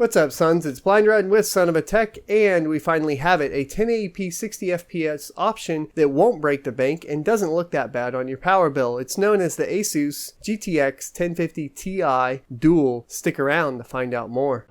What's up, sons? It's Blind Red with Son of a Tech, and we finally have it, a 1080p 60 FPS option that won't break the bank and doesn't look that bad on your power bill. It's known as the ASUS GTX 1050 Ti Dual. Stick around to find out more.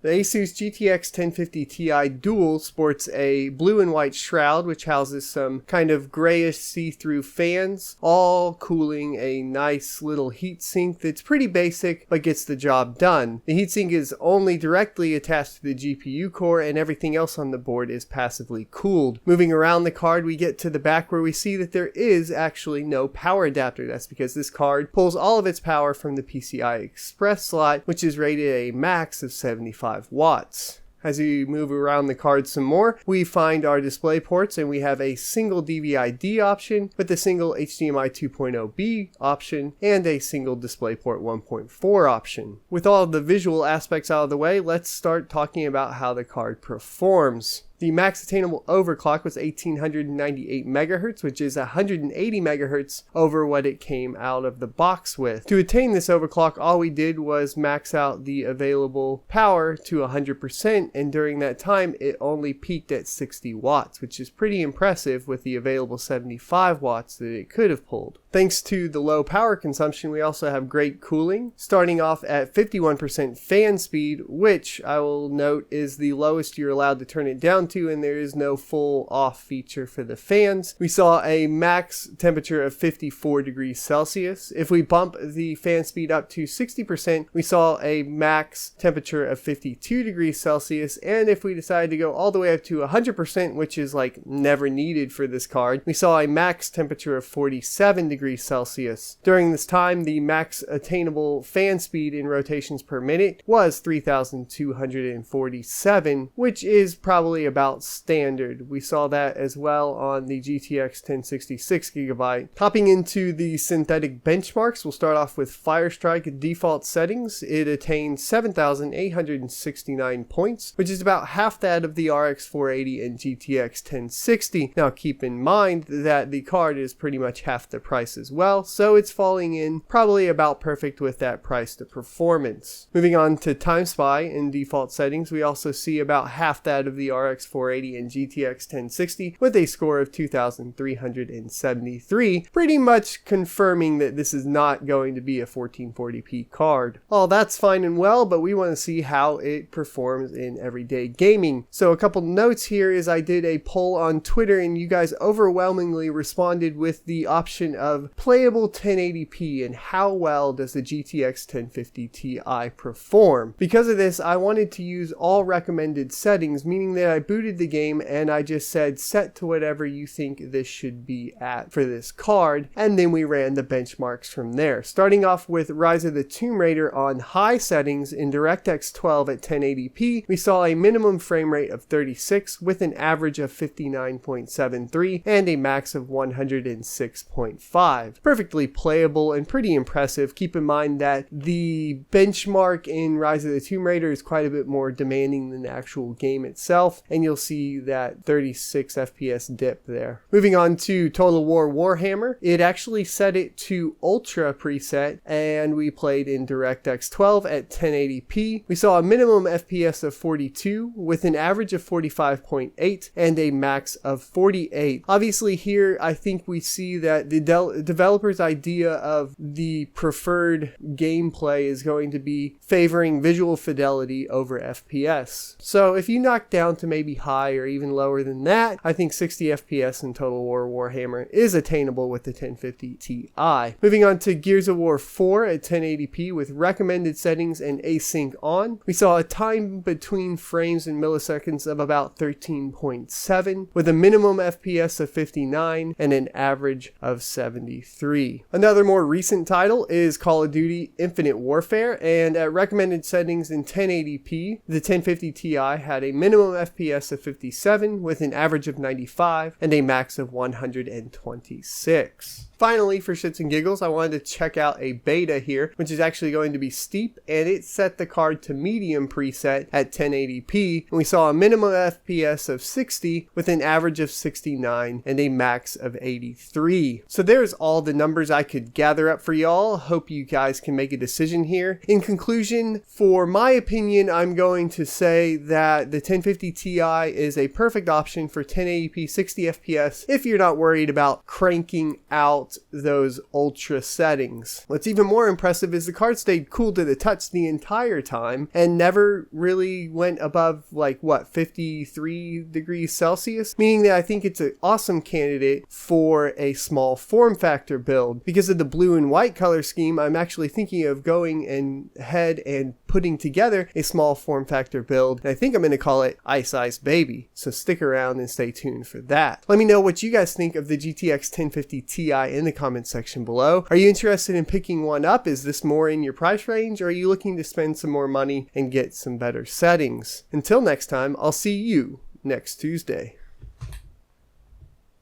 The ASUS GTX 1050 Ti Dual sports a blue and white shroud which houses some kind of grayish see-through fans, all cooling a nice little heatsink that's pretty basic but gets the job done. The heatsink is only directly attached to the GPU core and everything else on the board is passively cooled. Moving around the card, we get to the back where we see that there is actually no power adapter. That's because this card pulls all of its power from the PCI Express slot, which is rated a max of 75 watts. As we move around the card some more, we find our display ports and we have a single DVI-D option with a single HDMI 2.0B option and a single DisplayPort 1.4 option. With all of the visual aspects out of the way, let's start talking about how the card performs. The max attainable overclock was 1898 MHz, which is 180 MHz over what it came out of the box with. To attain this overclock, all we did was max out the available power to 100%, and during that time, it only peaked at 60 watts, which is pretty impressive with the available 75 watts that it could have pulled. Thanks to the low power consumption, we also have great cooling, starting off at 51% fan speed, which I will note is the lowest you're allowed to turn it down to, and there is no full off feature for the fans. We saw a max temperature of 54 degrees Celsius. If we bump the fan speed up to 60%, we saw a max temperature of 52 degrees Celsius, and if we decide to go all the way up to 100%, which is like never needed for this card, we saw a max temperature of 47 degrees Celsius. During this time, the max attainable fan speed in rotations per minute was 3,247, which is probably about standard. We saw that as well on the GTX 1066 GB. Hopping into the synthetic benchmarks, we'll start off with FIRESTRIKE default settings. It attained 7,869 points, which is about half that of the RX 480 and GTX 1060. Now keep in mind that the card is pretty much half the price as well, so it's falling in probably about perfect with that price to performance. Moving on to TimeSpy in default settings, we also see about half that of the RX 480 and GTX 1060 with a score of 2,373, pretty much confirming that this is not going to be a 1440p card. All that's fine and well, but we want to see how it performs in everyday gaming. So a couple notes here is I did a poll on Twitter and you guys overwhelmingly responded with the option of playable 1080p and how well does the GTX 1050 Ti perform. Because of this, I wanted to use all recommended settings, meaning that I booted the game and I just said set to whatever you think this should be at for this card, and then we ran the benchmarks from there. Starting off with Rise of the Tomb Raider on high settings in DirectX 12 at 1080p, we saw a minimum frame rate of 36 with an average of 59.73 and a max of 106.5. Perfectly playable and pretty impressive. Keep in mind that the benchmark in Rise of the Tomb Raider is quite a bit more demanding than the actual game itself, and you'll see that 36 FPS dip there. Moving on to Total War Warhammer, it actually set it to Ultra preset, and we played in DirectX 12 at 1080p. We saw a minimum FPS of 42 with an average of 45.8 and a max of 48. Obviously here I think we see that the developer's idea of the preferred gameplay is going to be favoring visual fidelity over FPS. So if you knock down to maybe high or even lower than that, I think 60 FPS in Total War Warhammer is attainable with the 1050 Ti. Moving on to Gears of War 4 at 1080p with recommended settings and async on, we saw a time between frames in milliseconds of about 13.7 with a minimum FPS of 59 and an average of 70. 73. Another more recent title is Call of Duty Infinite Warfare, and at recommended settings in 1080p, the 1050 Ti had a minimum FPS of 57 with an average of 95 and a max of 126. Finally, for shits and giggles, I wanted to check out a beta here, which is actually going to be steep, and it set the card to medium preset at 1080p, and we saw a minimum FPS of 60 with an average of 69 and a max of 83. So there's all the numbers I could gather up for y'all. Hope you guys can make a decision here. In conclusion, for my opinion, I'm going to say that the 1050 Ti is a perfect option for 1080p 60 FPS if you're not worried about cranking out those ultra settings. What's even more impressive is the card stayed cool to the touch the entire time and never really went above 53 degrees Celsius, meaning that I think it's an awesome candidate for a small form factor build. Because of the blue and white color scheme, I'm actually thinking of going ahead and putting together a small form factor build, and I think I'm going to call it Ice Ice Baby, so stick around and stay tuned for that. Let me know what you guys think of the GTX 1050 Ti in the comment section below. Are you interested in picking one up? Is this more in your price range, or are you looking to spend some more money and get some better settings? Until next time, I'll see you next Tuesday.